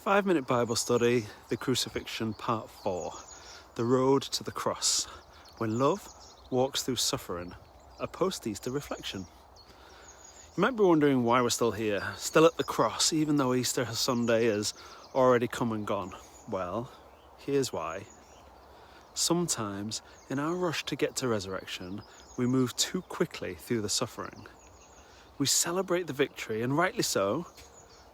5-minute Bible study, the Crucifixion, part 4, the road to the cross, when love walks through suffering, a post-Easter reflection. You might be wondering why we're still here, still at the cross, even though Easter Sunday has already come and gone. Well, here's why. Sometimes, in our rush to get to resurrection, we move too quickly through the suffering. We celebrate the victory, and rightly so,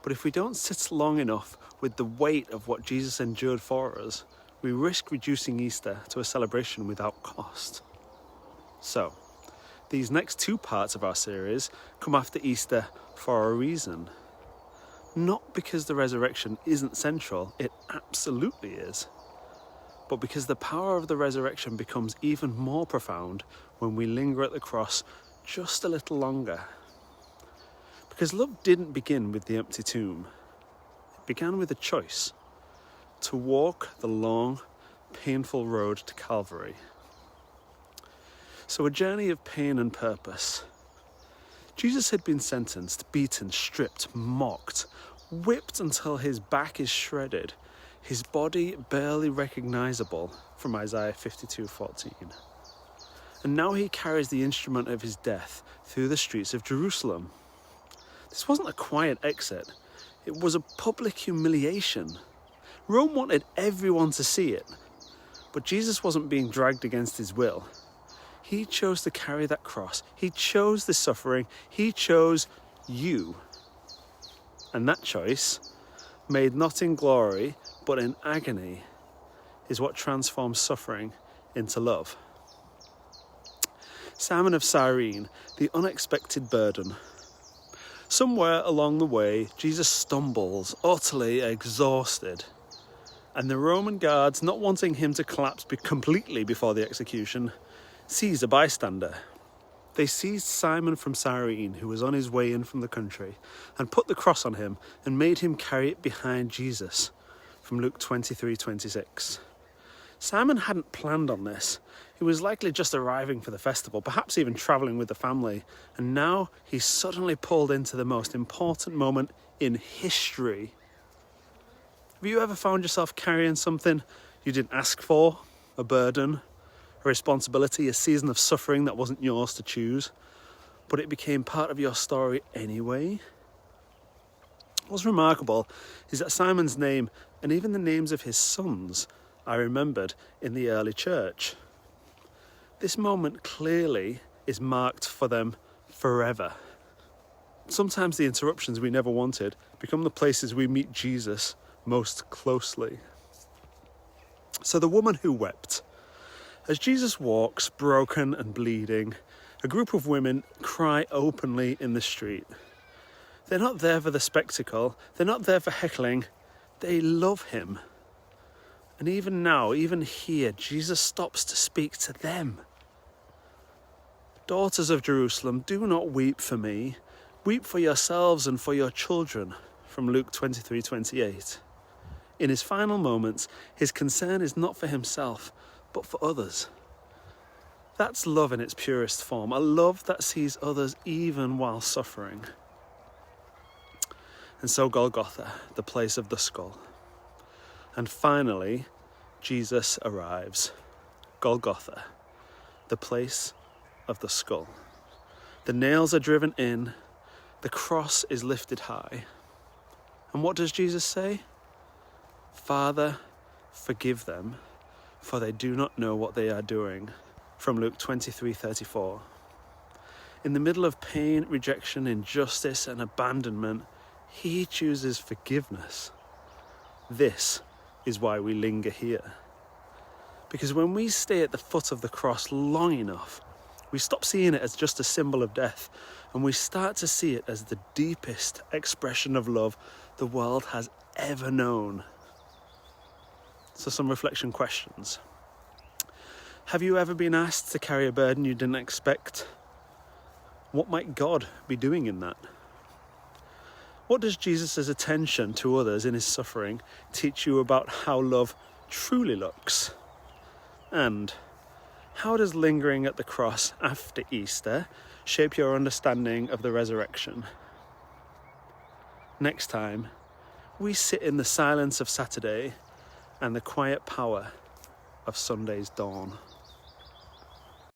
but if we don't sit long enough with the weight of what Jesus endured for us, we risk reducing Easter to a celebration without cost. So, these next 2 parts of our series come after Easter for a reason. Not because the resurrection isn't central, it absolutely is, but because the power of the resurrection becomes even more profound when we linger at the cross just a little longer. Because love didn't begin with the empty tomb. It began with a choice to walk the long, painful road to Calvary. So a journey of pain and purpose. Jesus had been sentenced, beaten, stripped, mocked, whipped until his back is shredded, his body barely recognizable from Isaiah 52:14. And now he carries the instrument of his death through the streets of Jerusalem. This wasn't a quiet exit, it was a public humiliation. Rome wanted everyone to see it, but Jesus wasn't being dragged against his will. He chose to carry that cross, he chose the suffering, he chose you. And that choice, made not in glory, but in agony, is what transforms suffering into love. Simon of Cyrene, the unexpected burden. Somewhere along the way, Jesus stumbles, utterly exhausted. And the Roman guards, not wanting him to collapse completely before the execution, seize a bystander. They seized Simon from Cyrene, who was on his way in from the country, and put the cross on him and made him carry it behind Jesus, from Luke 23:26. Simon hadn't planned on this. He was likely just arriving for the festival, perhaps even travelling with the family, and now he's suddenly pulled into the most important moment in history. Have you ever found yourself carrying something you didn't ask for? A burden, a responsibility, a season of suffering that wasn't yours to choose, but it became part of your story anyway? What's remarkable is that Simon's name, and even the names of his sons, are remembered in the early church. This moment clearly is marked for them forever. Sometimes the interruptions we never wanted become the places we meet Jesus most closely. So the woman who wept. As Jesus walks, broken and bleeding, a group of women cry openly in the street. They're not there for the spectacle, they're not there for heckling, they love him. And even now, even here, Jesus stops to speak to them. Daughters of Jerusalem, do not weep for me. Weep for yourselves and for your children, from Luke 23:28. In his final moments, his concern is not for himself, but for others. That's love in its purest form, a love that sees others even while suffering. And so Golgotha, the place of the skull. And finally, Jesus arrives. Golgotha, the place of the skull. The nails are driven in, the cross is lifted high. And what does Jesus say? Father, forgive them, for they do not know what they are doing. From Luke 23:34. In the middle of pain, rejection, injustice, and abandonment, he chooses forgiveness. This is why we linger here. Because when we stay at the foot of the cross long enough, we stop seeing it as just a symbol of death, and we start to see it as the deepest expression of love the world has ever known. So some reflection questions. Have you ever been asked to carry a burden you didn't expect? What might God be doing in that? What does Jesus' attention to others in his suffering teach you about how love truly looks? And how does lingering at the cross after Easter shape your understanding of the resurrection? Next time, we sit in the silence of Saturday and the quiet power of Sunday's dawn.